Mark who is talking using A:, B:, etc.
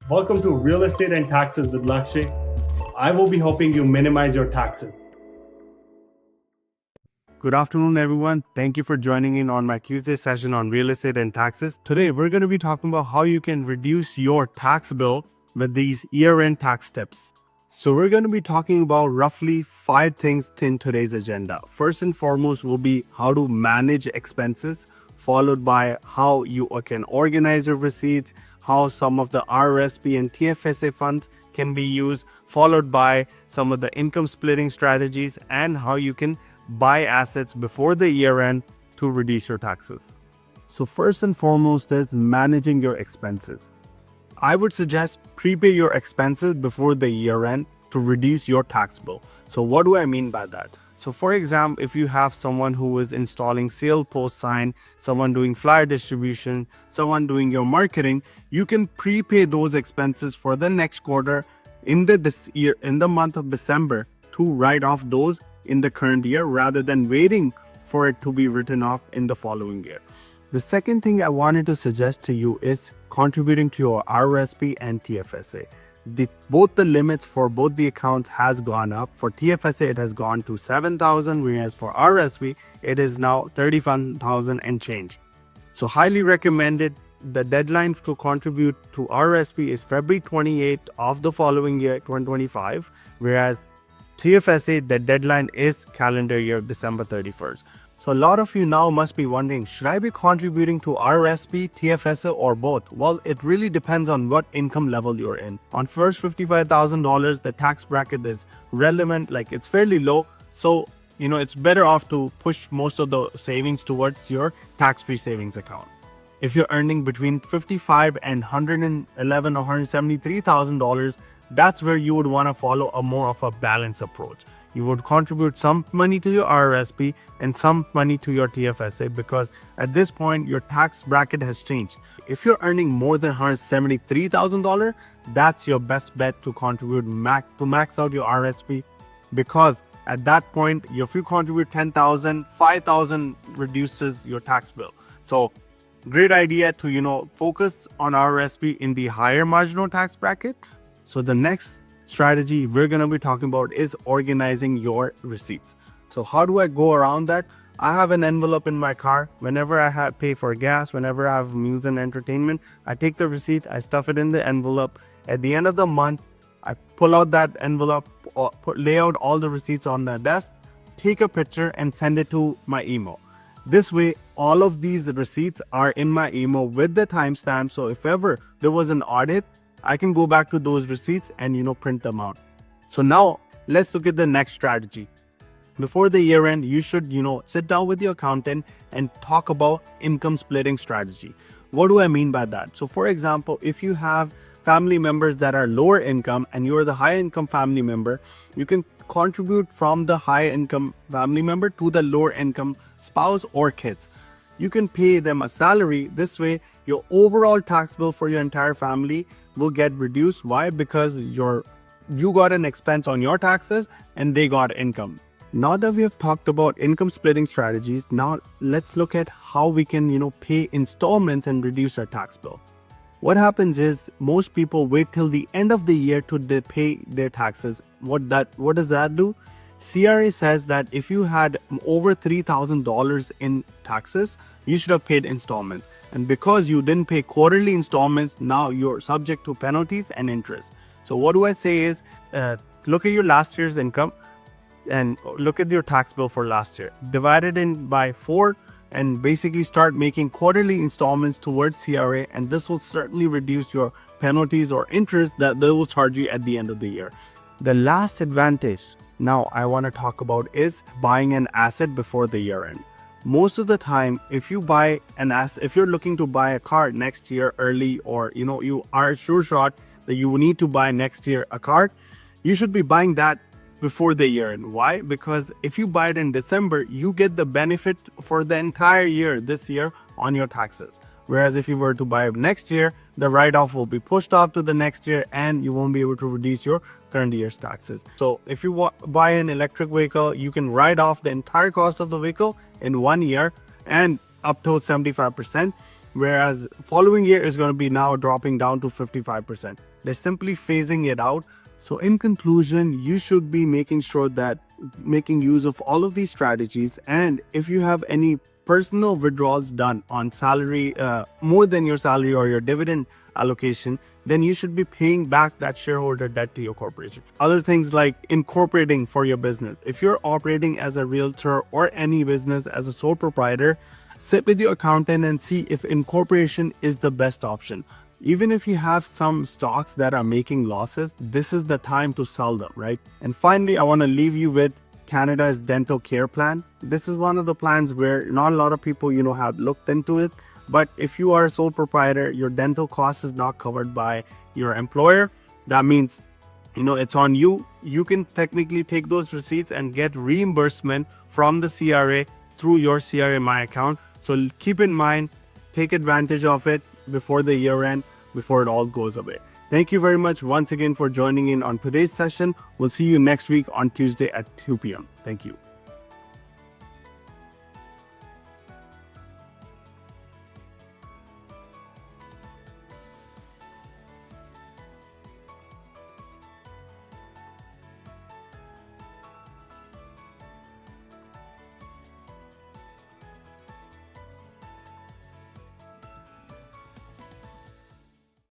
A: Welcome to Real Estate and Taxes with Lakshay. I will be helping you minimize your taxes. Good afternoon, everyone. Thank you for joining in on my Tuesday session on real estate and taxes. Today, we're going to be talking about how you can reduce your tax bill with these year-end tax tips. So we're going to be talking about roughly 5 things in today's agenda. First and foremost will be how to manage expenses, followed by how you can organize your receipts, how some of the RRSP and TFSA funds can be used, followed by some of the income splitting strategies and how you can buy assets before the year end to reduce your taxes. So first and foremost is managing your expenses. I would suggest prepay your expenses before the year end to reduce your tax bill. So what do I mean by that? So for example, if you have someone who is installing sale post sign, someone doing flyer distribution, someone doing your marketing, you can prepay those expenses for the next quarter in the month of December to write off those in the current year rather than waiting for it to be written off in the following year. The second thing I wanted to suggest to you is contributing to your RRSP and TFSA. Both the limits for both the accounts has gone up. For TFSA, it has gone to 7,000, whereas for RRSP, it is now 31,000 and change. So highly recommended. The deadline to contribute to RRSP is February 28th of the following year, 2025, whereas TFSA, the deadline is calendar year December 31st. So a lot of you now must be wondering, should I be contributing to RRSP, TFSA, or both? Well, it really depends on what income level you're in. On first $55,000, the tax bracket is relevant, like it's fairly low. So, it's better off to push most of the savings towards your tax-free savings account. If you're earning between $55,000 and $111,000 or $173,000, that's where you would want to follow a more of a balanced approach. You would contribute some money to your RRSP and some money to your TFSA because at this point your tax bracket has changed. If you're earning more than $173,000, that's your best bet to contribute to max out your RRSP, because at that point, if you contribute $10,000, $5,000 reduces your tax bill. So great idea to focus on RRSP in the higher marginal tax bracket. So the next strategy we're going to be talking about is organizing your receipts. So how do I go around that? I have an envelope in my car. Whenever I pay for gas, whenever I have meals and entertainment, I take the receipt, I stuff it in the envelope. At the end of the month, I pull out that envelope, lay out all the receipts on the desk, take a picture and send it to my email. This way, all of these receipts are in my email with the timestamp. So if ever there was an audit, I can go back to those receipts and print them out. So now let's look at the next strategy. Before the year end, you should sit down with your accountant and talk about income splitting strategy. What do I mean by that? So for example, if you have family members that are lower income and you're the high income family member, you can contribute from the high income family member to the lower income spouse or kids. You can pay them a salary. This way, your overall tax bill for your entire family will get reduced. Why? Because you got an expense on your taxes and they got income. Now that we have talked about income splitting strategies, now let's look at how we can pay installments and reduce our tax bill. What happens is most people wait till the end of the year to pay their taxes. What does that do? CRA says that if you had over $3,000 in taxes, you should have paid installments. And because you didn't pay quarterly installments, now you're subject to penalties and interest. So what do I say is, look at your last year's income and look at your tax bill for last year. Divide it by 4 and basically start making quarterly installments towards CRA. And this will certainly reduce your penalties or interest that they will charge you at the end of the year. The last advantage now I want to talk about is buying an asset before the year end. Most of the time, if you buy an asset, if you're looking to buy a car next year early, or you are sure shot that you will need to buy next year a car, you should be buying that before the year end. Why? Because if you buy it in December, you get the benefit for the entire year this year on your taxes. Whereas if you were to buy next year, the write-off will be pushed off to the next year and you won't be able to reduce your current year's taxes. So if you buy an electric vehicle, you can write off the entire cost of the vehicle in 1 year and up to 75%. whereas following year is going to be now dropping down to 55%. They're simply phasing it out. So in conclusion, you should be making sure that making use of all of these strategies, and if you have any personal withdrawals done on salary, more than your salary or your dividend allocation, then you should be paying back that shareholder debt to your corporation. Other things like incorporating for your business. If you're operating as a realtor or any business as a sole proprietor, sit with your accountant and see if incorporation is the best option. Even if you have some stocks that are making losses, this is the time to sell them, right? And finally, I want to leave you with Canada's dental care plan. This is one of the plans where not a lot of people, have looked into it. But if you are a sole proprietor, your dental cost is not covered by your employer. That means, it's on you. You can technically take those receipts and get reimbursement from the CRA through your CRA My account. So keep in mind, take advantage of it before the year end, before it all goes away. Thank you very much once again for joining in on today's session. We'll see you next week on Tuesday at 2 p.m. Thank you.